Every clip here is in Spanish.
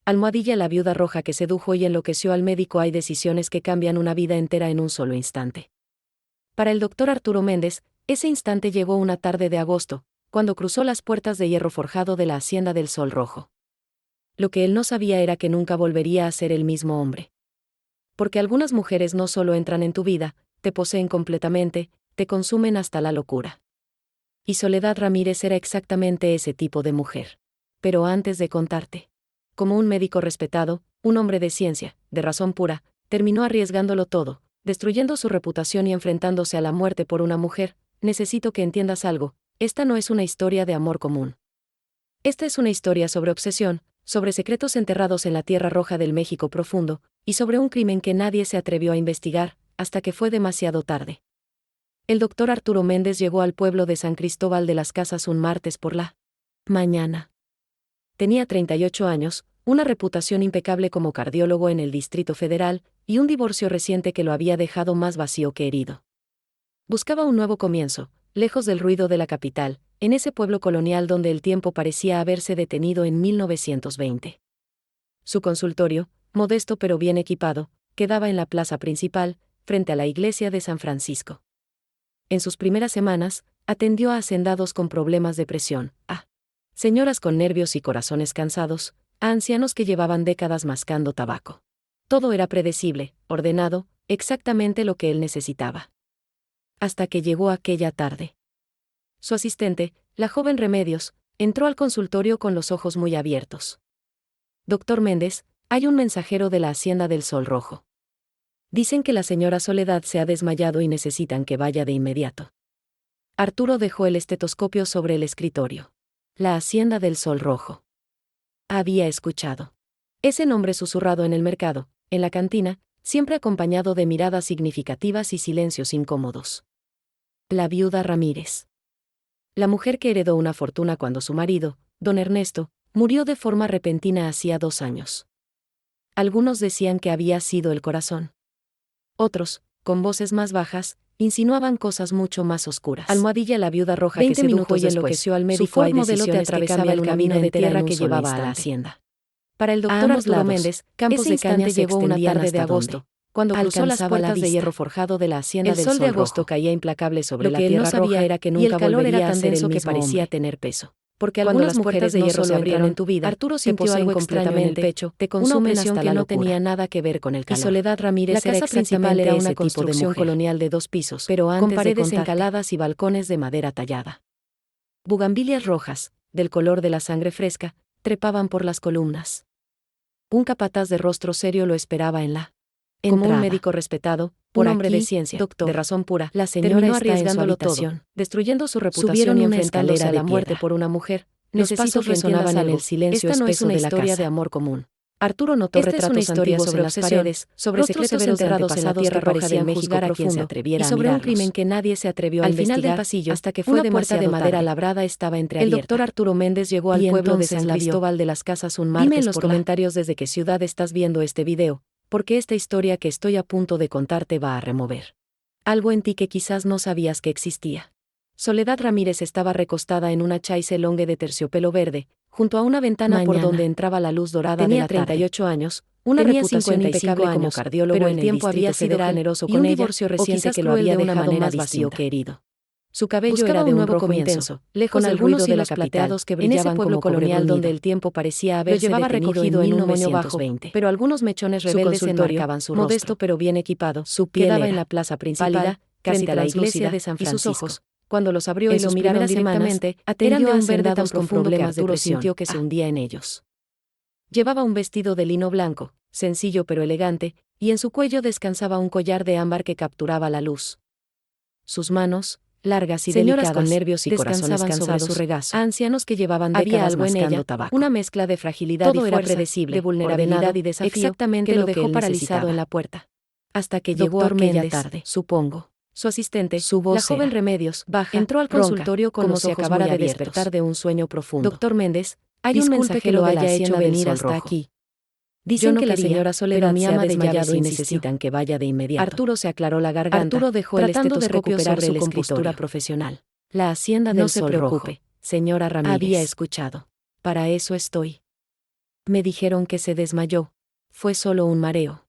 Almohadilla, la viuda roja que sedujo y enloqueció al médico. Hay decisiones que cambian una vida entera en un solo instante. Para el doctor Arturo Méndez, ese instante llegó una tarde de agosto, cuando cruzó las puertas de hierro forjado de la Hacienda del Sol Rojo. Lo que él no sabía era que nunca volvería a ser el mismo hombre. Porque algunas mujeres no solo entran en tu vida, te poseen completamente, te consumen hasta la locura. Y Soledad Ramírez era exactamente ese tipo de mujer. Pero antes de contarte, como un médico respetado, un hombre de ciencia, de razón pura, terminó arriesgándolo todo, destruyendo su reputación y enfrentándose a la muerte por una mujer. Necesito que entiendas algo, esta no es una historia de amor común. Esta es una historia sobre obsesión, sobre secretos enterrados en la tierra roja del México profundo, y sobre un crimen que nadie se atrevió a investigar, hasta que fue demasiado tarde. El doctor Arturo Méndez llegó al pueblo de San Cristóbal de las Casas un martes por la mañana. Tenía 38 años, una reputación impecable como cardiólogo en el Distrito Federal, y un divorcio reciente que lo había dejado más vacío que herido. Buscaba un nuevo comienzo, lejos del ruido de la capital, en ese pueblo colonial donde el tiempo parecía haberse detenido en 1920. Su consultorio, modesto pero bien equipado, quedaba en la plaza principal, frente a la iglesia de San Francisco. En sus primeras semanas, atendió a hacendados con problemas de presión, a señoras con nervios y corazones cansados, a ancianos que llevaban décadas mascando tabaco. Todo era predecible, ordenado, exactamente lo que él necesitaba. Hasta que llegó aquella tarde. Su asistente, la joven Remedios, entró al consultorio con los ojos muy abiertos. Doctor Méndez, hay un mensajero de la Hacienda del Sol Rojo. Dicen que la señora Soledad se ha desmayado y necesitan que vaya de inmediato. Arturo dejó el estetoscopio sobre el escritorio. La Hacienda del Sol Rojo. Había escuchado ese nombre susurrado en el mercado, en la cantina, siempre acompañado de miradas significativas y silencios incómodos. La viuda Ramírez. La mujer que heredó una fortuna cuando su marido, don Ernesto, murió de forma repentina hacía 2 años. Algunos decían que había sido el corazón. Otros, con voces más bajas, insinuaban cosas mucho más oscuras. Almohadilla, la viuda roja que sedujo y enloqueció al médico. Su Ford modelo te atravesaba el camino de tierra que llevaba a la hacienda. Para el doctor Arturo Méndez, campos de caña llegó una tarde de agosto, cuando cruzó las puertas de hierro forjado de la Hacienda del Sol Rojo. El sol de agosto caía implacable sobre la tierra roja, lo que él no sabía era que nunca volvería a ser el mismo hombre. Y el calor era tan denso que parecía tener peso. Porque algunas mujeres de hierro se abrieron en tu vida, Arturo sintió algo extraño en el pecho, te consumen hasta que no tenía nada que ver con el calor. Y Soledad Ramírez, la casa principal era una construcción colonial de 2 pisos, pero antes con paredes encaladas y balcones de madera tallada. Bugambilias rojas, del color de la sangre fresca, trepaban por las columnas. Un capataz de rostro serio lo esperaba en la entrada. Como un médico respetado, un hombre de ciencia, doctor, de razón pura, la señora terminó arriesgándolo todo, destruyendo su reputación y enfrentándose a la muerte por una mujer. Los pasos resonaban en el silencio espeso de la casa. De amor común. Arturo notó retratos antiguos sobre las paredes, sobre secretos enterrados en la tierra roja del México profundo, y sobre un crimen que nadie se atrevió a investigar. Al final del pasillo, hasta que fue una puerta de madera labrada estaba entreabierta. El doctor Arturo Méndez llegó al pueblo de San Cristóbal de las Casas un martes. Dime en los comentarios desde qué ciudad estás viendo este video, porque esta historia que estoy a punto de contarte va a remover algo en ti que quizás no sabías que existía. Soledad Ramírez estaba recostada en una chaise longue de terciopelo verde, junto a una ventana por donde entraba la luz dorada de la tarde. Tenía 38 años, una reputación impecable como cardiólogo, pero el tiempo había sido generoso con ella, divorcio reciente que lo había dejado más vacío que herido. Su cabello era de un rojo intenso, lejos del ruido de los plateados que brillaban en ese pueblo colonial donde el tiempo parecía haberse detenido en un moño bajo, pero algunos mechones rebeldes enmarcaban su rostro. Modesto pero bien equipado, su piel quedaba en la plaza principal, frente a la iglesia de San Francisco. Y sus ojos, cuando los abrió y los miraron directamente, eran de un verde tan profundo que Arturo sintió que se hundía en ellos. Llevaba un vestido de lino blanco, sencillo pero elegante, y en su cuello descansaba un collar de ámbar que capturaba la luz. Sus manos, largas y delicadas, con nervios y corazones cansados, sobre su regazo. A ancianos que llevaban décadas mascando tabaco. Una mezcla de fragilidad y fuerza, predecible, de vulnerabilidad y desafío, exactamente que lo dejó paralizado en la puerta. Hasta que llegó aquella tarde, supongo. Su asistente, su voz, la joven Remedios, baja, entró al consultorio con los ojos muy abiertos, como si acabara de despertar de un sueño profundo. Doctor Méndez, hay un mensaje que lo haya hecho venir hasta aquí. Dicen que la señora Soledad se ha desmayado y necesitan que vaya de inmediato. Arturo se aclaró la garganta, Arturo dejó el estetoscopio sobre su compostura profesional. La Hacienda del Sol Rojo, señora Ramírez. Había escuchado. Para eso estoy. Me dijeron que se desmayó. Fue solo un mareo.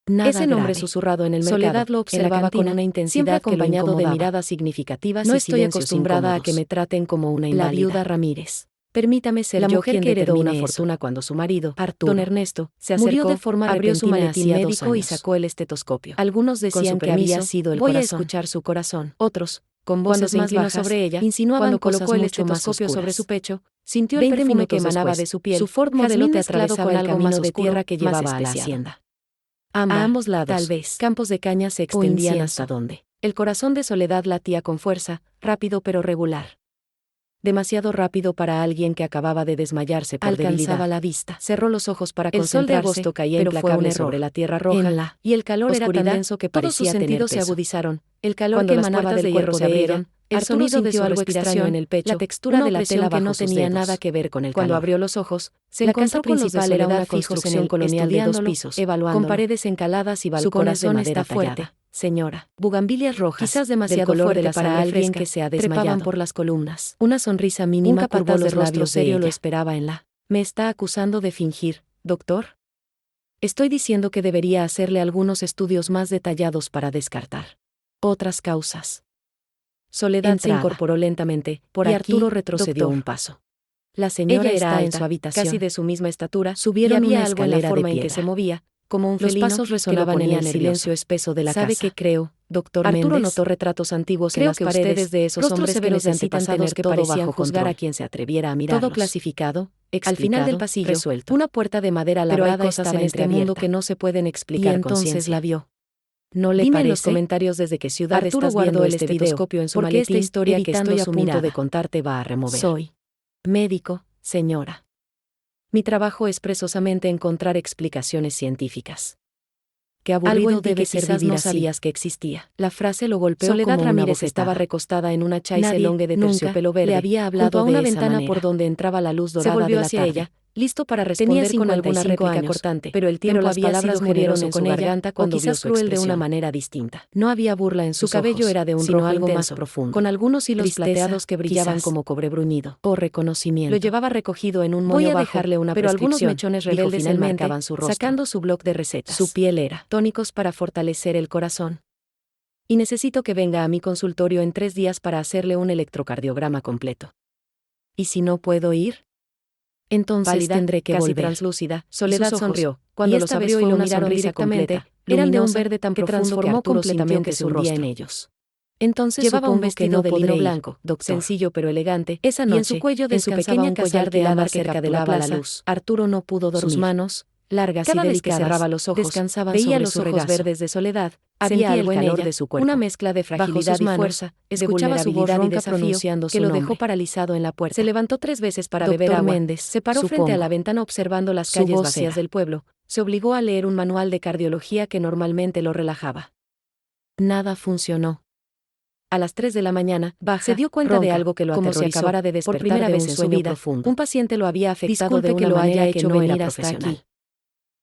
Nada Ese nombre grave. susurrado en el mercado. Soledad lo observaba con una intensidad acompañado que de miradas significativas No y estoy silencios acostumbrada a incómodos. que me traten como una La inválida. viuda Ramírez. Permítame ser La yo mujer quien que heredó determine una eso. fortuna cuando su marido, Arturo, don Ernesto, se murió acercó, de forma abrió su repentina maletín hacía médico 2 y años. sacó el estetoscopio. Algunos Con decían su que había permiso, sido el voy a corazón. escuchar su corazón. Otros, con Cuando voces se más inclinó bajas, sobre ella, insinuaban cuando cosas colocó el mucho más estetoscopio sobre oscuras. su pecho, sintió el 20 perfume que minutos emanaba después, de su piel. su Ford modelo jazmín te mezclado atravesaba con el algo camino más de oscuro, tierra que más llevaba a la especial. hacienda. Ámbar, A ambos lados, tal vez, campos de caña se extendían incienso. hasta donde el corazón de Soledad latía con fuerza, rápido pero regular. Demasiado rápido para alguien que acababa de desmayarse por Alcanzaba debilidad. la vista. Cerró los ojos para El sol de concentrarse, agosto caía pero fue un implacable error sobre la tierra roja, y el calor era tan oscuridad, denso que todos sus parecía tener sentidos se peso. agudizaron. El calor Cuando que las emanaba puertas del de hierro cuerpo se de abrieron, ella, el Arturo sonido de sintió su algo respiración extraño en el pecho, la textura una de la opresión tela que no bajo sus tenía dedos. nada que ver con el Cuando calor. abrió los ojos, se La encontró casa con los de principal era Soledad una fijos construcción en el colonial de 2 estudiándolo, pisos, evaluándolo. con paredes encaladas y Su balcones de corazón madera está fuerte, tallada. Señora, bugambilias rojas, quizás del demasiado color fuerte de la para sangre alguien fresca, que se ha trepaban desmayado. por las columnas. Una sonrisa mínima Un capataz curvó de los rostro labios de serio ella. lo esperaba en la. ¿Me está acusando de fingir, doctor? Estoy diciendo que debería hacerle algunos estudios más detallados para descartar otras causas. Soledad se incorporó lentamente, y Arturo retrocedió un paso. La señora Ella era está en su habitación, casi de su misma estatura, subieron y había una algo en la escalera forma de en que piedra. se movía, como un Los felino, pasos que lo resonaban en ponía el nervioso. silencio espeso de la ¿Sabe casa. qué creo, doctor Arturo Méndez? notó retratos antiguos en Creo las que paredes, ustedes de esos rostros hombres que severos de necesitan antepasados tener que todo parecían bajo juzgar a control. quien se atreviera a mirarlos. Todo clasificado, Al final del explicado, pasillo, resuelto. una puerta de madera Pero hay labrada cosas estaba en este entreabierta. mundo que no se pueden explicar Y entonces con ciencia. la vio. ¿No le Dime parece? en los comentarios desde qué ciudad Arturo estás guardó viendo el este video, estetoscopio en su porque esta maletín, historia que evitando estoy a su punto de mirada. contar te va a remover. Soy médico, señora. Mi trabajo es precisamente encontrar explicaciones científicas. Qué aburrido Algo en ti debe que ser quizás vivir no así. sabías que existía. La frase lo golpeó Soledad como una Ramírez bofetada. estaba recostada en una chaise Nadie, longue de nunca, terciopelo verde, le había hablado junto a una de esa ventana manera. por donde entraba la luz Se dorada volvió de la hacia tarde, ella, listo para Tenía responder con alguna 55 réplica años, cortante, pero el tiempo las había palabras sido murieron generoso en su con ella, garganta cuando o vio quizás su cruel de expresión. una manera distinta. No había burla en Su sus cabello ojos, era de un sino rojo algo más intenso, profundo, con algunos hilos tristeza, plateados que brillaban quizás. como cobre bruñido, o reconocimiento. Lo llevaba recogido en un Voy moño a bajo, dejarle una pero algunos prescripción, mechones dijo rebeldes finalmente, enmarcaban su rostro. sacando su bloc de recetas. Su piel era tónicos para fortalecer el corazón. Y necesito que venga a mi consultorio en 3 días para hacerle un electrocardiograma completo. ¿Y si no puedo ir? Entonces Pálida, tendré que casi volver. Soledad Soledad ojos, sonrió, cuando y los esta abrió vez y fue lo una miraron sonrisa directamente, completa, eran de un luminosa, verde tan que profundo que transformó Arturo sintió completamente que su se hundía en rostro. ellos. Entonces Llevaba un supongo que no vestido de podré lino ir, blanco, doctor. sencillo pero elegante. Esa Y en su noche, cuello en su descansaba pequeña un casa collar de alquilada ámbar que cerca de la capturaba la plaza, luz. Arturo no pudo dormir. Sus manos, largas Cada y vez que delicadas, cerraba los ojos, descansaban veía sobre los su ojos regazo. verdes de Soledad, Había sentía algo el en calor ella, de su cuerpo. una mezcla de Bajo fragilidad sus y manos, fuerza, de escuchaba su voz vulnerabilidad y ronca desafío, pronunciando que su lo nombre. dejó paralizado en la puerta. Se levantó 3 veces para Doctor beber agua. Méndez, Se paró frente a la ventana observando las Su calles voz vacías era. del pueblo. Se obligó a leer un manual de cardiología que normalmente lo relajaba. Nada funcionó. A las 3 de la mañana, se dio cuenta de ronca, algo que lo como si aterrorizó. acabara de Por despertar primera de vez un en su sueño vida, profundo. un paciente lo había afectado Disculpe de que una lo haya manera hecho que no venir era hasta profesional. aquí.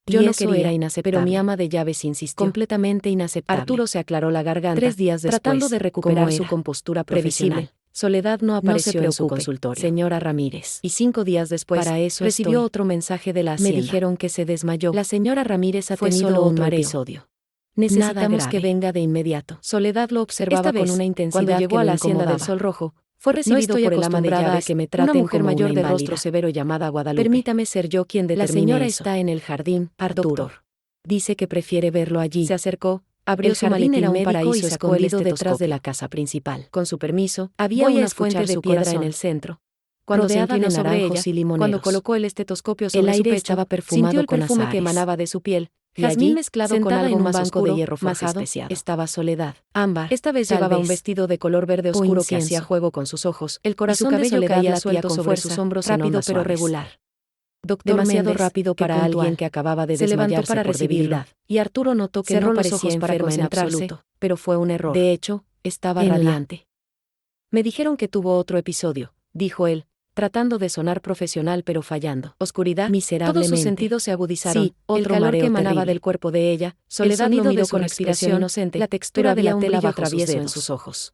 Yo Y no eso quería, era pero mi inaceptable. ama de llaves insistió. Completamente inaceptable. Arturo se aclaró la garganta, 3 días después, tratando de recuperar ¿cómo su era? compostura Previsible. profesional. Soledad no apareció en su preocupe, consultorio. Señora Ramírez. Y 5 días después, Para eso recibió estoy. otro mensaje de la Me hacienda. dijeron que se desmayó. La señora Ramírez ha Fue tenido solo un otro mareo. episodio. Necesitamos que grave. venga de inmediato. Soledad lo observaba Esta con vez, una intensidad cuando llegó que a lo la hacienda del incomodaba. Sol Rojo, Fue no recibido estoy por el ama de acostumbrada llaves, a que me una traten mujer como mayor una de rostro inválida. severo llamada Guadalupe. Permítame ser yo quien La determine señora eso. está en el jardín, Arturo. Doctor. Dice que prefiere verlo allí. Se acercó, abrió El su jardín maletín era un médico paraíso y sacó el escondido detrás de estetoscopio. la casa principal. Con su permiso, había Voy a una fuente escuchar de su piedra corazón. en el centro. Cuando se Rodeada de inclinó sobre naranjos ella, y limoneros. cuando colocó el estetoscopio sobre El su aire pecho, estaba perfumado sintió el con perfume que azahares. emanaba de su piel. Y Jazmín allí, mezclado con sentada algo en un más banco de oscuro, hierro más forjado, especiado. estaba Soledad. Ámbar. Esta vez Tal llevaba un vez. vestido de color verde O oscuro que incienso. hacía juego con sus ojos. El Y su corazón de cabello Soledad caía latía suelto con sobre fuerza, sus hombros en rápido ondas pero suaves. regular. Doctor Demasiado Méndez, rápido qué para puntual. alguien que acababa de Se levantó desmayarse para por recibirlo, debilidad. y Arturo notó que Cerró no los parecía ojos para enferma en concentrarse, absoluto, pero fue un error. De hecho, estaba en la- radiante. Me dijeron que tuvo otro episodio, dijo él, tratando de sonar profesional pero fallando. Oscuridad, Miserablemente. todos sus sentidos se agudizaron. Sí, El otro calor mareo que emanaba terrible. del cuerpo de ella, Soledad sonido lo de miró su con expresión respiración, inocente, la pero textura de había la un tela brillo bajo sus travieso en dedos. sus ojos.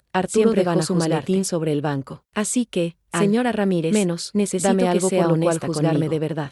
Arturo siempre dejó van a su juzgarte. maletín sobre el banco. Así que, Señora Ramírez, menos, necesito dame que algo sea por lo cual honesta juzgarme conmigo. de verdad.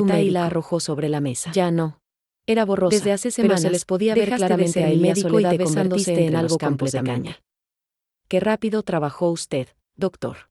chaqueta y la arrojó sobre la mesa. Ya no. Era borrosa. Desde hace semanas, pero se les podía ver claramente a el médico médico y te besándose convertiste en algo campos de completamente. Qué rápido trabajó usted, doctor.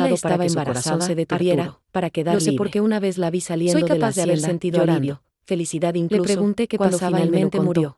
forzado para que su embarazada, corazón se detuviera, Arturo. para quedar Lo sé libre. porque una vez la vi saliendo Soy de la capaz de haber hacienda, sentido llorando. alivio, felicidad incluso, Le pregunté qué cuando pasaba y me lo finalmente contó. murió.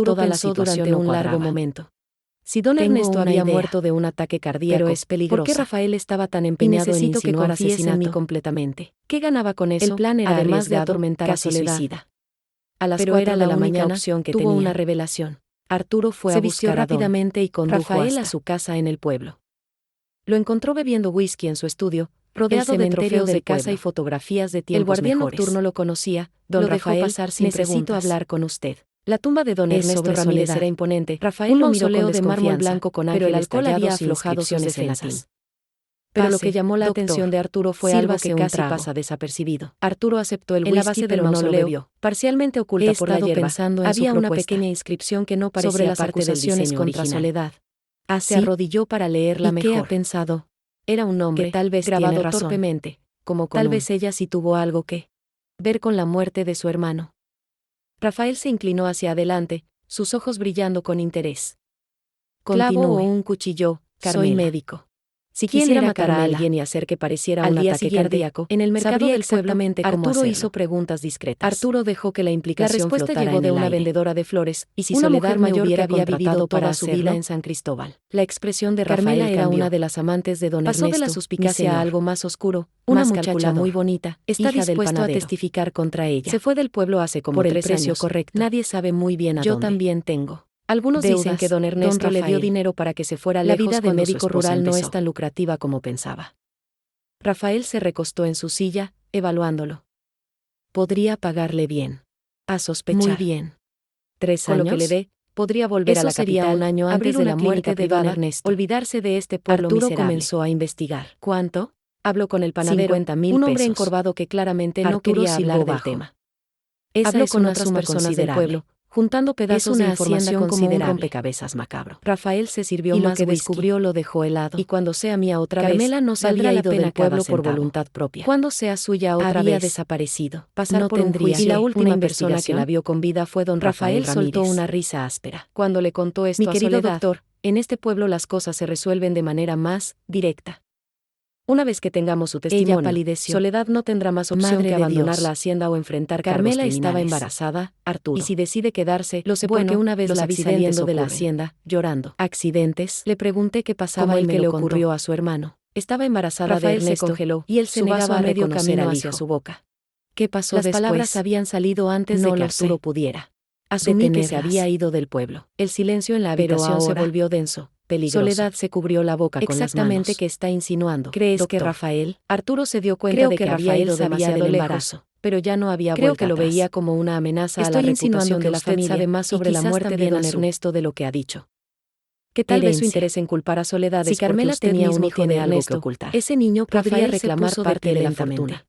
toda la situación durante un largo momento. Si don Ernesto había muerto de un ataque cardíaco, pero es peligroso. ¿Por qué Rafael estaba tan empeñado en insinuar asesinato completamente? ¿Qué ganaba con eso? El plan era además de atormentar a Soledad. A las 4 de la mañana tuvo una revelación. Arturo fue Se vistió rápidamente y condujo Rafael a su casa en el pueblo. Lo encontró bebiendo whisky en su estudio, rodeado de trofeos de caza y fotografías de tiempos El guardián mejores. nocturno lo conocía, Don lo Rafael, dejó pasar sin necesito preguntas. hablar con usted. La tumba de don Es Ernesto sobre Ramírez Soledad. era imponente, Rafael un lo miró mausoleo con de mármol desconfianza, blanco con pero el ángeles alcohol había tallados y aflojado sus inscripciones en defensas. latín. Pero lo que Pase, llamó la doctor. atención de Arturo fue algo Sírvase que un casi trago. pasa desapercibido. Arturo aceptó el En la whisky, base del pero no lo mausoleo, bebió. parcialmente oculta He por la estado hierba, pensando en había su una propuesta. pequeña inscripción que no parecía Sobre las parte del acusaciones diseño contra original. Soledad. Se ¿Sí? arrodilló para leerla ¿Y mejor. qué ha pensado? Era un nombre, Que tal vez grabado tiene razón. torpemente, como con Tal un vez ella sí tuvo algo que ver con la muerte de su hermano. Rafael se inclinó hacia adelante, sus ojos brillando con interés. ¿Clavo o un cuchillo, Carmela? Soy médico. Si ¿Quién quisiera era matar a Carmela? alguien y hacer que pareciera Al un día ataque siguiente, cardíaco, en el mercado sabría del pueblo, exactamente cómo Arturo hacerlo. hizo preguntas discretas. Arturo dejó que la La implicación respuesta flotara llegó en de el una aire. vendedora de flores, Y si una Soledad mujer mayor mayor que que había había vivido toda para su vida hacerlo. en San Cristóbal. La expresión de Carmela Rafael era cambió. una de las amantes de don Pasó Ernesto, de la mi suspicacia señor. a algo más oscuro, Una más muchacha calculador. muy bonita, Está hija del dispuesto a panadero. testificar contra ella. Se fue del pueblo hace como por el 3 precio años. correcto. Nadie sabe muy bien a Yo dónde. también tengo Algunos deudas. dicen que don Ernesto le dio Rafael. dinero para que se fuera La lejos vida de cuando su médico esposa rural no empezó. es tan lucrativa como pensaba. Rafael se recostó en su silla, evaluándolo. Podría pagarle bien. A sospechar. Muy bien. 3 Con años. lo que le dé, podría volver a eso la sería capital, un año antes abrir de una la clínica muerte de privada, don Ernesto. olvidarse de este pueblo Arturo miserable. comenzó a investigar. ¿Cuánto? Habló con el panadero, 50,000 un hombre pesos. encorvado que claramente no Arturo quería silbó hablar del bajo. tema. Esa Habló es con una otras suma personas del considerable. pueblo, juntando pedazos una de hacienda información como un considerable. rompecabezas macabro. Rafael se sirvió Y lo más que whisky. descubrió lo dejó helado. Y cuando sea mía otra Carmela vez, no se valdrá había la ido pena del cada pueblo por centavo. voluntad propia. Cuando sea suya otra Había vez, desaparecido. pasar No por un tendría juicio. Y la que última una persona que la investigación. vio con vida fue don Rafael Rafael. soltó Ramírez. una risa áspera. Cuando le contó esto Mi a querido Soledad, doctor, en este pueblo las cosas se resuelven de manera más directa. Una vez que tengamos su testimonio, palideció. Soledad no tendrá más opción Madre que de abandonar Dios. la hacienda o enfrentar Carmela cargos estaba criminales. embarazada, Arturo. Y si decide quedarse, Lo sé bueno, porque una vez los la vi accidentes saliendo de la ocurren. hacienda, llorando. ¿Accidentes? Le pregunté qué pasaba Como y él me qué le lo contó. ocurrió a su hermano. Estaba embarazada Rafael de se Ernesto, congeló, y él se su vaso negaba a medio reconocer camino al hacia hijo. su boca. ¿Qué pasó Las después? palabras habían salido antes No de que lo Arturo sé. pudiera. Asumí que se Detenerlas. había ido del pueblo. El silencio en la Pero habitación se ahora, volvió denso, peligroso. Soledad se cubrió la boca con las Exactamente manos. qué está insinuando. ¿Crees que doctor? Rafael? Arturo se dio cuenta Creo de que que había Rafael ido sabía demasiado del lejos, embarazo. pero ya no había Creo vuelta que lo atrás. veía como una amenaza a Estoy la insinuando reputación que de la usted familia sabe más y sobre la quizás muerte de también don a su Ernesto de lo que ha dicho. Que tal vez su Herencia. interés en culpar a Soledad Si es porque Carmela usted tenía un mismo hijo tiene de algo Ernesto, que ocultar. ese niño podría Rafael reclamar se puso parte de la lentamente. fortuna.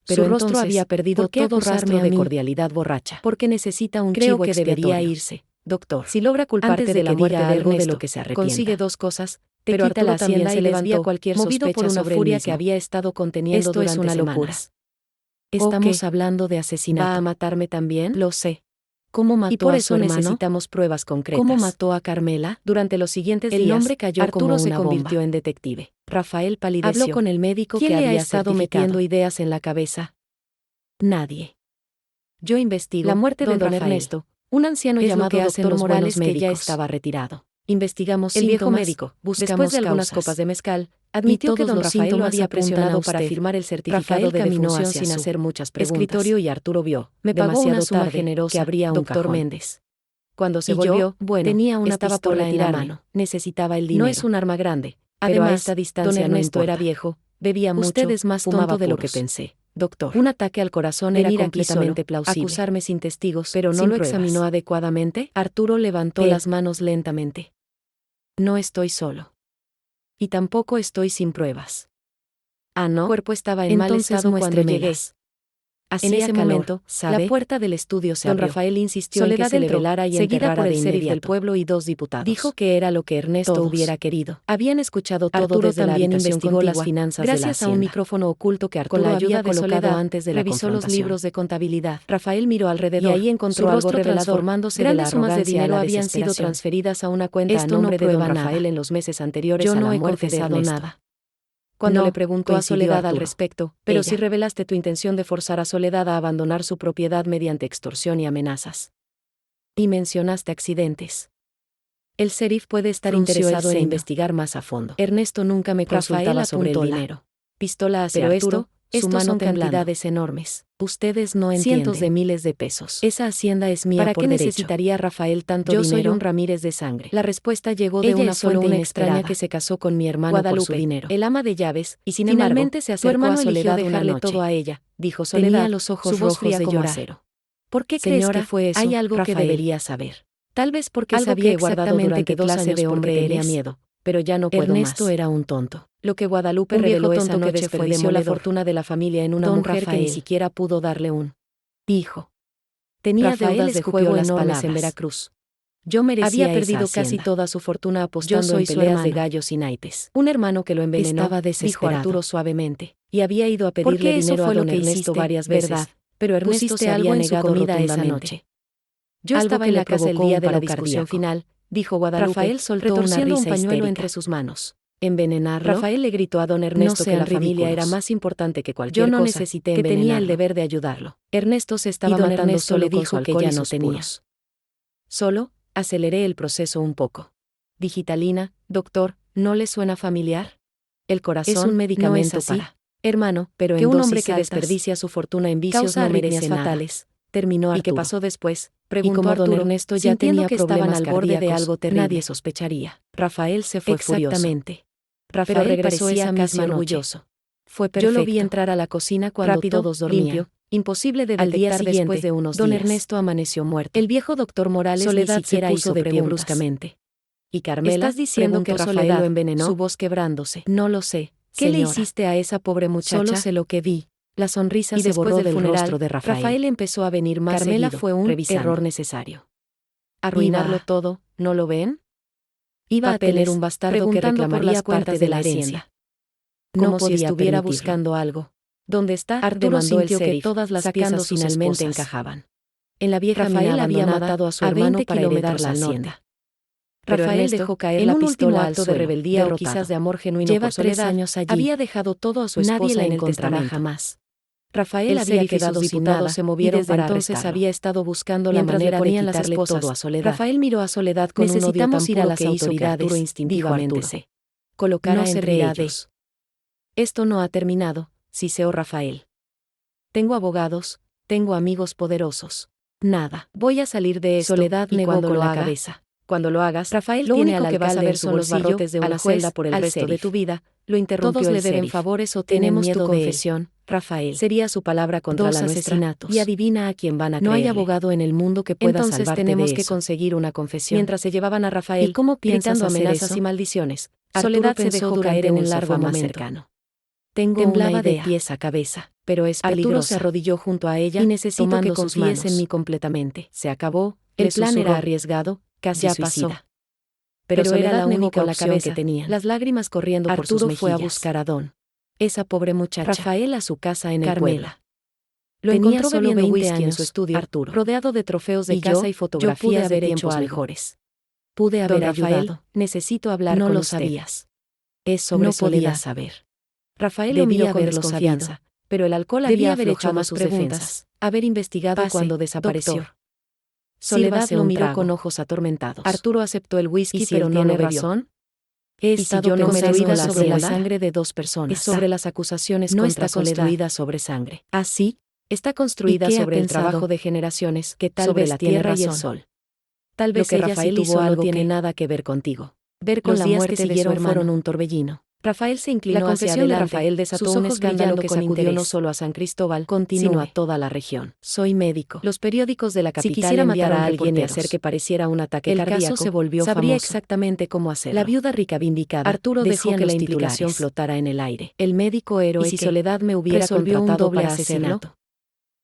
Pero Su rostro entonces, había perdido ¿por qué todo acusarme rastro a de mí? cordialidad borracha. Porque necesita un Creo chivo que debería expiatorio. irse, doctor. Si logra culparte Antes de de la que muerte diga de algo de Ernesto, lo que se arrepienta. consigue 2 cosas. Pero Quita Arturo la hacienda también se y desvía levantó, cualquier movido por sospecha una sobre furia él que mismo. había estado conteniendo Esto es durante una locura. semanas. ¿O Estamos qué? hablando de asesinato. ¿Va a matarme también? Lo sé. ¿Cómo mató Y por a eso su hermano? necesitamos pruebas concretas. ¿Cómo mató a Carmela? Durante los siguientes El días, nombre cayó Arturo como se una convirtió bomba. en detective. Rafael palideció. Habló con el médico ¿Quién que le ha había estado estado metiendo metiendo ideas en la cabeza. Nadie. Yo investigo. La muerte de don don Rafael. Ernesto, un anciano Es lo llamado que hacen doctor los Morales buenos que ya médicos. estaba retirado. Investigamos El viejo síntomas, médico, buscamos después de algunas causas. copas de mezcal, admitió que todos don los Rafael lo síntomas había apuntan presionado a para usted. firmar el certificado Rafael de caminó defunción hacia sin su hacer muchas preguntas. escritorio y Arturo vio, Me pagó demasiado una suma tarde, generosa, que abría un doctor cajón. Méndez. Cuando se Y yo, volvió, tenía una estaba por pistola en la retirarme. mano. Necesitaba el No dinero. es un arma grande, Pero además, a esta distancia don Ernesto no era importa. viejo, Bebía mucho, Usted es más fumaba tonto de lo que puros. pensé, Doctor, Un ataque al corazón venir era aquí completamente solo, plausible. acusarme sin testigos, pero no sin lo pruebas. examinó adecuadamente. Arturo levantó ¿Qué? las manos lentamente. No estoy solo. Y tampoco estoy sin pruebas. Ah, ¿no? El cuerpo estaba en Entonces mal estado cuando muéstremelas. llegué. Hacía En ese calor, momento, ¿sabe? la puerta del estudio se Don abrió. Rafael insistió en Soledad que se le entró, velara y seguida enterrara por el de sheriff del inmediato. pueblo y 2 diputados. Dijo que era lo que Ernesto Todos hubiera querido. habían escuchado todo Arturo desde la también habitación investigó contigua, las finanzas de la gracias a un hacienda. micrófono oculto que Con Arturo la había ayuda de colocado Soledad, antes de la revisó los confrontación. libros de contabilidad. Rafael miró alrededor, Y ahí encontró su algo rostro revelador, transformándose de grandes la sumas de arrogancia a dinero la habían sido desesperación. transferidas a una cuenta a Esto no nombre de don prueba Rafael nada. en los meses anteriores Yo a no la he muerte de confesado Ernesto. nada. Cuando No, le preguntó a coincidió Soledad al Arturo. respecto, pero Ella. si revelaste tu intención de forzar a Soledad a abandonar su propiedad mediante extorsión y amenazas. Y mencionaste accidentes. El sheriff puede estar Frunció el interesado en ceño. investigar más a fondo. Ernesto nunca me Rafael consultaba sobre el apuntó la dinero. pistola hacia Pero Arturo, esto, Su mano son cantidades enormes. Ustedes no entienden. Cientos de miles de pesos. Esa hacienda es mía por derecho. ¿Para qué necesitaría Rafael tanto dinero? Yo soy un Ramírez de sangre. La respuesta llegó de una fuente inesperada que se casó con mi hermano Guadalupe, por su dinero. El ama de llaves, y sin embargo, se acercó a Soledad dejarle todo a ella, dijo Soledad. Tenía los ojos rojos de acero. ¿Por qué crees que fue eso? Hay algo que debería saber. Tal vez porque sabía exactamente qué clase de hombre tenía miedo, pero ya no puedo más. Ernesto era un tonto. Lo que Guadalupe reveló esa noche fue la fortuna de la familia en una mujer que ni siquiera pudo darle un hijo. Tenía deudas de juego enormes en Veracruz. Yo merecía había perdido casi toda su fortuna apostando en peleas de gallos y naipes. Un hermano que lo envenenó, estaba desesperado, dijo Arturo suavemente, y había ido a pedirle dinero a don Ernesto varias veces, ¿verdad? Pero Ernesto se había negado rotundamente. Yo estaba en la casa el día de la discusión final, dijo Guadalupe, Rafael soltó una risa un pañuelo entre sus manos. ¿Envenenarlo? Rafael le gritó a don Ernesto que la familia era más importante que cualquier cosa. Yo no necesité envenenarlo, que tenía el deber de ayudarlo. Ernesto se estaba matando solo, le dijo que ya no tenía. Solo, aceleré el proceso un poco. Digitalina, doctor, ¿no le suena familiar? El corazón es un medicamento para hermano, pero que un hombre que desperdicia su fortuna en vicios no merece fatales. Terminó Arturo. ¿Y qué pasó después? Preguntó y como don Ernesto ya tenía que estaban al borde de algo terrible, nadie sospecharía. Rafael se fue exactamente. Rafael pero regresó esa misma orgulloso. Fue perfecto. Yo lo vi entrar a la cocina cuando rápido, todos dormían. Limpio, imposible de detectar. Al día siguiente, después de unos don días, Ernesto amaneció muerto. El viejo doctor Morales Soledad ni siquiera se puso de pie bruscamente. ¿Y Carmela? ¿Estás diciendo que Rafael lo envenenó? Su voz quebrándose. No lo sé. ¿Qué le hiciste a esa pobre muchacha? Solo sé lo que vi. La sonrisa se borró del rostro de Rafael. Rafael empezó a venir más Carmela seguido, fue un error necesario. Arruinarlo todo, ¿no lo ven? Iba a tener un bastardo que reclamaría parte de la herencia. Como si estuviera buscando algo. ¿Dónde está? Arturo sintió que todas las piezas finalmente encajaban. En la vieja Rafael había matado a su hermano para heredar la hacienda. Rafael dejó caer la pistola al suelo, de rebeldía o quizás de amor genuino. Lleva 3 años allí. Había dejado todo a su esposa. Nadie la encontrará jamás. Rafael había quedado sin nada, se movieron y desde entonces había estado buscando la manera de quitarle todo a Soledad. Rafael miró a Soledad con un odio tan puro que hizo que Arturo instintivamente se colocara entre ellos. Esto no ha terminado, siseó Rafael. Tengo abogados, tengo amigos poderosos. Nada. Voy a salir de esto. Soledad negó con la cabeza. Cuando lo hagas, Rafael lo único que vas a ver son los barrotes de una celda por el resto de tu vida. Lo interrumpió el sheriff. Todos le deben favores o tenemos tu confesión, Rafael. Sería su palabra contra la nuestra. Asesinatos. Y adivina a quién van a creerle. No hay abogado en el mundo que pueda salvarte de eso. Entonces tenemos que conseguir una confesión. Mientras se llevaban a Rafael, ¿y cómo gritando amenazas eso? Y maldiciones, Soledad se dejó caer en un largo más cercano. Temblaba de pies a cabeza, pero es peligrosa. Arturo se arrodilló junto a ella y necesito que confíes en mí completamente. Se acabó. El plan era arriesgado, casi ya suicida. Pasó. Pero era la única opción que tenía. Las lágrimas corriendo por sus mejillas. Arturo fue a buscar a Don. Esa pobre muchacha. Rafael a su casa en el pueblo. Lo encontró bebiendo 20 años en su estudio, Arturo, rodeado de trofeos de casa y fotografías de tiempos mejores. Pude haber ayudado. Necesito hablar con usted. No lo sabías. Es sobre Soledad. Saber. Rafael lo miró con desconfianza, pero el alcohol había haber hecho más sus preguntas, haber investigado cuando desapareció. Doctor. Soledad lo miró con ojos atormentados. Arturo aceptó el whisky, pero no lo bebió. He estado construida sobre la sangre de 2 personas. Y sobre las acusaciones no está construida sobre sangre. Así, está construida sobre el trabajo de generaciones que tal vez la tierra y el sol. Tal vez lo que Rafael hizo algo tiene nada que ver contigo. Ver con la muerte que siguieron fueron un torbellino. Rafael se inclinó hacia adelante. Rafael desató un escándalo que sacudió no solo a San Cristóbal, sino a toda la región. Soy médico. Los periódicos de la capital, si quisiera matar a alguien y hacer que pareciera un ataque cardíaco, el caso se volvió sabría famoso. Exactamente cómo hacerlo. La viuda rica vindicada. Arturo dejó que la implicación flotara en el aire. El médico héroe. Y si Soledad me hubiera contratado para asesinato.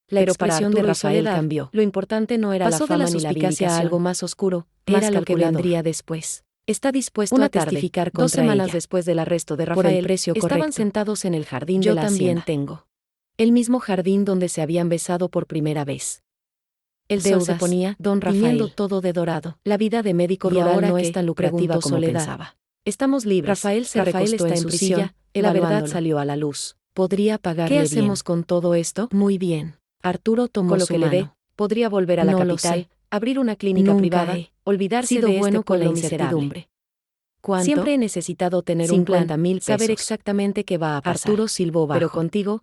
La expresión de Rafael cambió. Lo importante no era la fama ni la vindicación. A algo más oscuro. Era lo que vendría después. Está dispuesto a testificar contra 2 semanas ella. Después del arresto de Rafael, por el precio estaban correcto. Sentados en el jardín de la hacienda. Yo también tengo. El mismo jardín donde se habían besado por primera vez. El sol se ponía, don Rafael, tiñendo todo de dorado. La vida de médico rural no es tan lucrativa como pensaba. Estamos libres. Rafael se recostó en su silla, la verdad salió a la luz. Podría pagarle bien. ¿Qué hacemos con todo esto? Muy bien. Arturo tomó su mano. Con lo que le dé, podría volver a la capital, abrir una clínica privada, olvidarse de bueno con la incertidumbre. ¿Cuánto? Siempre he necesitado tener un plan, saber exactamente qué va a pasar. Arturo silbó bajo. Pero contigo,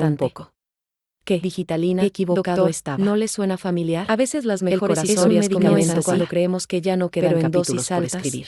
un poco. ¿Qué? Digitalina, equivocado doctor, estaba. ¿no le suena familiar? A veces las mejores corazón historias es un comienzan medicamento cuando así, creemos que ya no quedan pero en capítulos dosis por altas. escribir.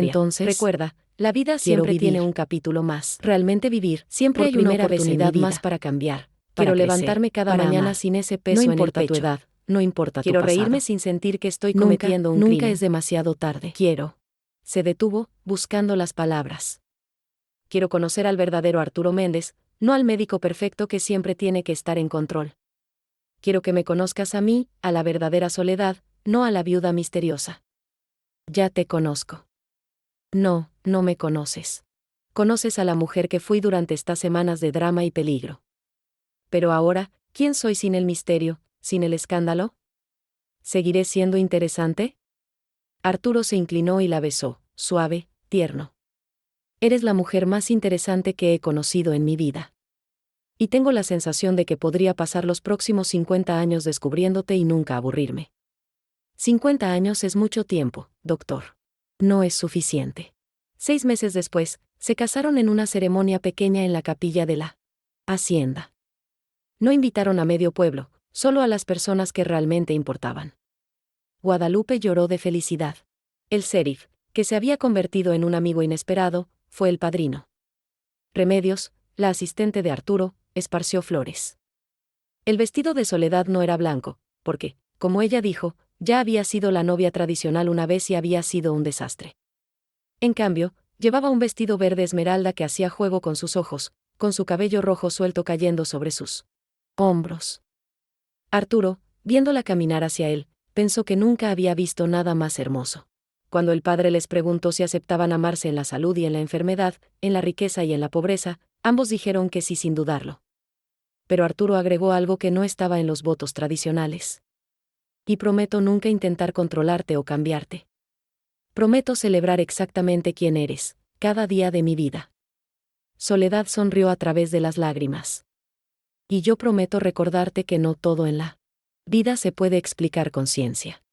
historia. Entonces, recuerda, la vida siempre tiene un capítulo más. Realmente vivir, siempre hay una oportunidad más para cambiar. Quiero levantarme cada mañana sin ese peso en el pecho. No importa tu edad, no importa tu Quiero pasado. reírme sin sentir que estoy Nunca, cometiendo un nunca crimen. es demasiado tarde. Quiero. Se detuvo, buscando las palabras. Quiero conocer al verdadero Arturo Méndez, no al médico perfecto que siempre tiene que estar en control. Quiero que me conozcas a mí, a la verdadera Soledad, no a la viuda misteriosa. Ya te conozco. No, no me conoces. Conoces a la mujer que fui durante estas semanas de drama y peligro. Pero ahora, ¿quién soy sin el misterio, sin el escándalo? ¿Seguiré siendo interesante? Arturo se inclinó y la besó, suave, tierno. Eres la mujer más interesante que he conocido en mi vida. Y tengo la sensación de que podría pasar los próximos 50 años descubriéndote y nunca aburrirme. 50 años es mucho tiempo, doctor. No es suficiente. 6 meses después, se casaron en una ceremonia pequeña en la capilla de la hacienda. No invitaron a medio pueblo, solo a las personas que realmente importaban. Guadalupe lloró de felicidad. El sheriff, que se había convertido en un amigo inesperado, fue el padrino. Remedios, la asistente de Arturo, esparció flores. El vestido de Soledad no era blanco, porque, como ella dijo, ya había sido la novia tradicional una vez y había sido un desastre. En cambio, llevaba un vestido verde esmeralda que hacía juego con sus ojos, con su cabello rojo suelto cayendo sobre sus hombros. Arturo, viéndola caminar hacia él, pensó que nunca había visto nada más hermoso. Cuando el padre les preguntó si aceptaban amarse en la salud y en la enfermedad, en la riqueza y en la pobreza, ambos dijeron que sí sin dudarlo. Pero Arturo agregó algo que no estaba en los votos tradicionales. Y prometo nunca intentar controlarte o cambiarte. Prometo celebrar exactamente quién eres, cada día de mi vida. Soledad sonrió a través de las lágrimas. Y yo prometo recordarte que no todo en la vida se puede explicar con ciencia.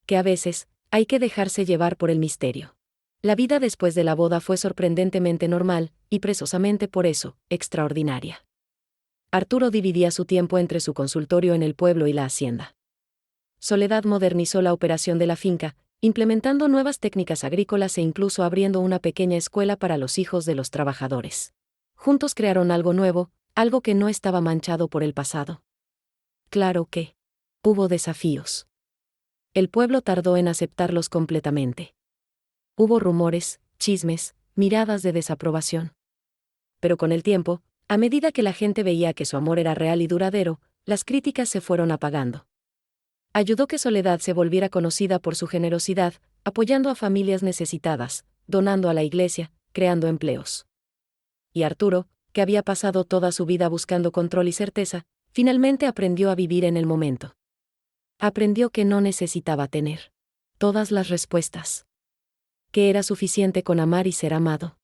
Que a veces, hay que dejarse llevar por el misterio. La vida después de la boda fue sorprendentemente normal, y precisamente por eso, extraordinaria. Arturo dividía su tiempo entre su consultorio en el pueblo y la hacienda. Soledad modernizó la operación de la finca, implementando nuevas técnicas agrícolas e incluso abriendo una pequeña escuela para los hijos de los trabajadores. Juntos crearon algo nuevo, algo que no estaba manchado por el pasado. Claro que hubo desafíos. El pueblo tardó en aceptarlos completamente. Hubo rumores, chismes, miradas de desaprobación. Pero con el tiempo, a medida que la gente veía que su amor era real y duradero, las críticas se fueron apagando. Ayudó que Soledad se volviera conocida por su generosidad, apoyando a familias necesitadas, donando a la iglesia, creando empleos. Y Arturo, que había pasado toda su vida buscando control y certeza, finalmente aprendió a vivir en el momento. Aprendió que no necesitaba tener todas las respuestas. Que era suficiente con amar y ser amado.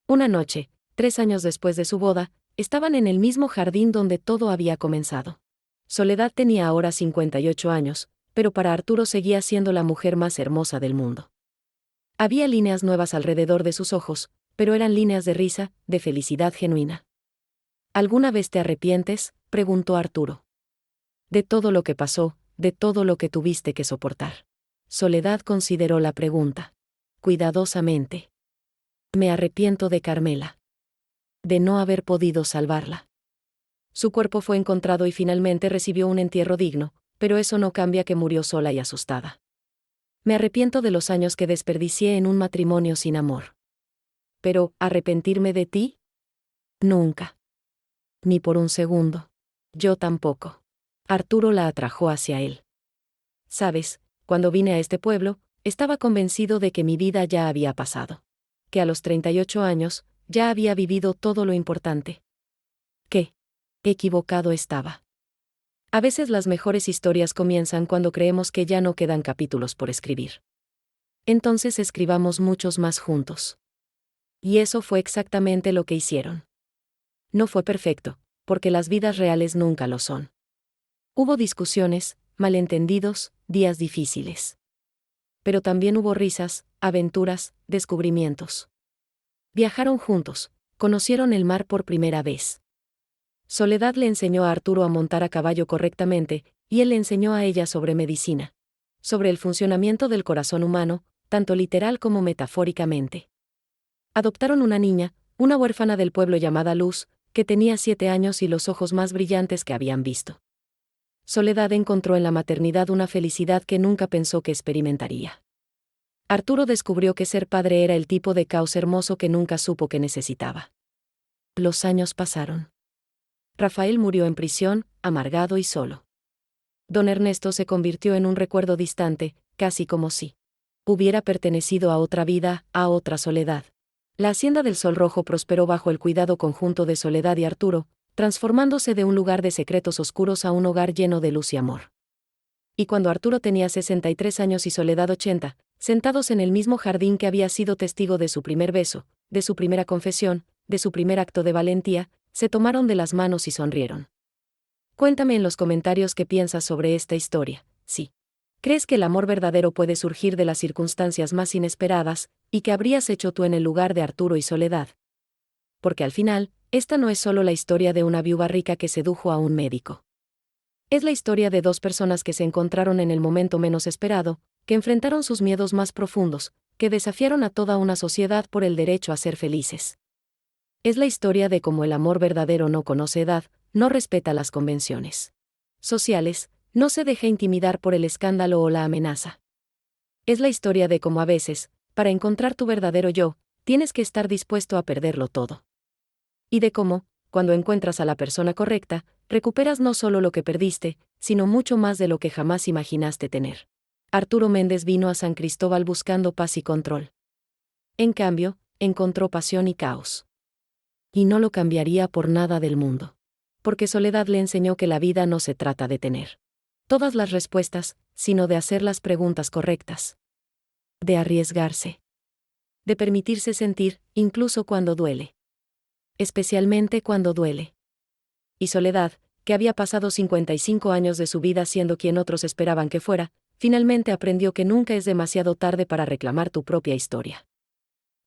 Una noche, 3 años después de su boda, estaban en el mismo jardín donde todo había comenzado. Soledad tenía ahora 58 años, pero para Arturo seguía siendo la mujer más hermosa del mundo. Había líneas nuevas alrededor de sus ojos, pero eran líneas de risa, de felicidad genuina. ¿Alguna vez te arrepientes?, preguntó Arturo. De todo lo que pasó, de todo lo que tuviste que soportar. Soledad consideró la pregunta cuidadosamente. Me arrepiento de Carmela. De no haber podido salvarla. Su cuerpo fue encontrado y finalmente recibió un entierro digno, pero eso no cambia que murió sola y asustada. Me arrepiento de los años que desperdicié en un matrimonio sin amor. Pero, ¿arrepentirme de ti? Nunca. Ni por un segundo. Yo tampoco. Arturo la atrajo hacia él. Sabes, cuando vine a este pueblo, estaba convencido de que mi vida ya había pasado. Que a los 38 años, ya había vivido todo lo importante. ¿Qué? Equivocado estaba. A veces las mejores historias comienzan cuando creemos que ya no quedan capítulos por escribir. Entonces escribamos muchos más juntos. Y eso fue exactamente lo que hicieron. No fue perfecto, porque las vidas reales nunca lo son. Hubo discusiones, malentendidos, días difíciles. Pero también hubo risas, aventuras, descubrimientos. Viajaron juntos, conocieron el mar por primera vez. Soledad le enseñó a Arturo a montar a caballo correctamente, y él le enseñó a ella sobre medicina. Sobre el funcionamiento del corazón humano, tanto literal como metafóricamente. Adoptaron una niña, una huérfana del pueblo llamada Luz, que tenía 7 años y los ojos más brillantes que habían visto. Soledad encontró en la maternidad una felicidad que nunca pensó que experimentaría. Arturo descubrió que ser padre era el tipo de caos hermoso que nunca supo que necesitaba. Los años pasaron. Rafael murió en prisión, amargado y solo. Don Ernesto se convirtió en un recuerdo distante, casi como si hubiera pertenecido a otra vida, a otra Soledad. La hacienda del Sol Rojo prosperó bajo el cuidado conjunto de Soledad y Arturo, transformándose de un lugar de secretos oscuros a un hogar lleno de luz y amor. Y cuando Arturo tenía 63 años y Soledad 80, sentados en el mismo jardín que había sido testigo de su primer beso, de su primera confesión, de su primer acto de valentía, se tomaron de las manos y sonrieron. Cuéntame en los comentarios qué piensas sobre esta historia. Sí. ¿Crees que el amor verdadero puede surgir de las circunstancias más inesperadas, y qué habrías hecho tú en el lugar de Arturo y Soledad? Porque al final, esta no es solo la historia de una viuva rica que sedujo a un médico. Es la historia de dos personas que se encontraron en el momento menos esperado, que enfrentaron sus miedos más profundos, que desafiaron a toda una sociedad por el derecho a ser felices. Es la historia de cómo el amor verdadero no conoce edad, no respeta las convenciones sociales, no se deja intimidar por el escándalo o la amenaza. Es la historia de cómo a veces, para encontrar tu verdadero yo, tienes que estar dispuesto a perderlo todo. Y de cómo, cuando encuentras a la persona correcta, recuperas no solo lo que perdiste, sino mucho más de lo que jamás imaginaste tener. Arturo Méndez vino a San Cristóbal buscando paz y control. En cambio, encontró pasión y caos. Y no lo cambiaría por nada del mundo. Porque Soledad le enseñó que la vida no se trata de tener todas las respuestas, sino de hacer las preguntas correctas. De arriesgarse. De permitirse sentir, incluso cuando duele. Especialmente cuando duele. Y Soledad, que había pasado 55 años de su vida siendo quien otros esperaban que fuera, finalmente aprendió que nunca es demasiado tarde para reclamar tu propia historia.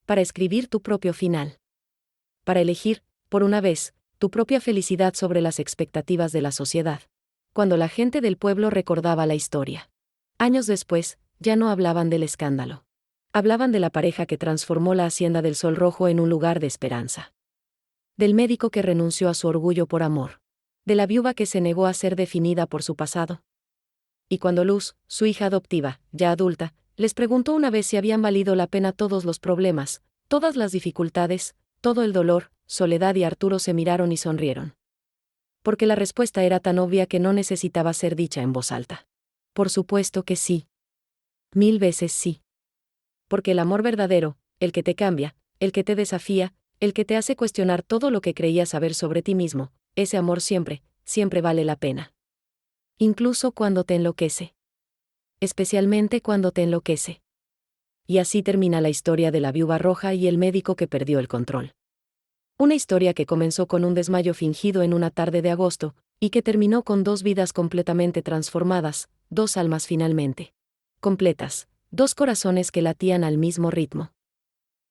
Para escribir tu propio final. Para elegir, por una vez, tu propia felicidad sobre las expectativas de la sociedad. Cuando la gente del pueblo recordaba la historia. Años después, ya no hablaban del escándalo. Hablaban de la pareja que transformó la hacienda del Sol Rojo en un lugar de esperanza. Del médico que renunció a su orgullo por amor. De la viuva que se negó a ser definida por su pasado. Y cuando Luz, su hija adoptiva, ya adulta, les preguntó una vez si habían valido la pena todos los problemas, todas las dificultades, todo el dolor, Soledad y Arturo se miraron y sonrieron. Porque la respuesta era tan obvia que no necesitaba ser dicha en voz alta. Por supuesto que sí. 1000 veces sí. Porque el amor verdadero, el que te cambia, el que te desafía, el que te hace cuestionar todo lo que creías saber sobre ti mismo, ese amor siempre, siempre vale la pena. Incluso cuando te enloquece. Especialmente cuando te enloquece. Y así termina la historia de la viuva roja y el médico que perdió el control. Una historia que comenzó con un desmayo fingido en una tarde de agosto, y que terminó con dos vidas completamente transformadas, dos almas finalmente completas, dos corazones que latían al mismo ritmo.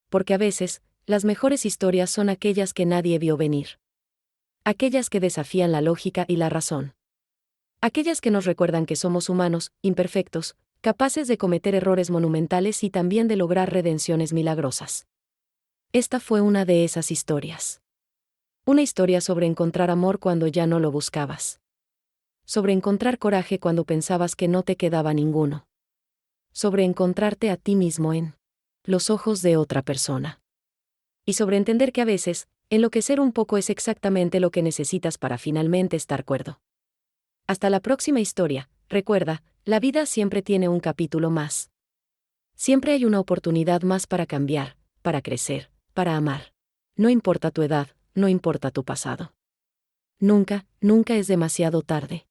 Porque a veces, las mejores historias son aquellas que nadie vio venir. Aquellas que desafían la lógica y la razón. Aquellas que nos recuerdan que somos humanos, imperfectos, capaces de cometer errores monumentales y también de lograr redenciones milagrosas. Esta fue una de esas historias. Una historia sobre encontrar amor cuando ya no lo buscabas. Sobre encontrar coraje cuando pensabas que no te quedaba ninguno. Sobre encontrarte a ti mismo en los ojos de otra persona. Y sobre entender que a veces, enloquecer un poco es exactamente lo que necesitas para finalmente estar cuerdo. Hasta la próxima historia, recuerda, la vida siempre tiene un capítulo más. Siempre hay una oportunidad más para cambiar, para crecer, para amar. No importa tu edad, no importa tu pasado. Nunca, nunca es demasiado tarde.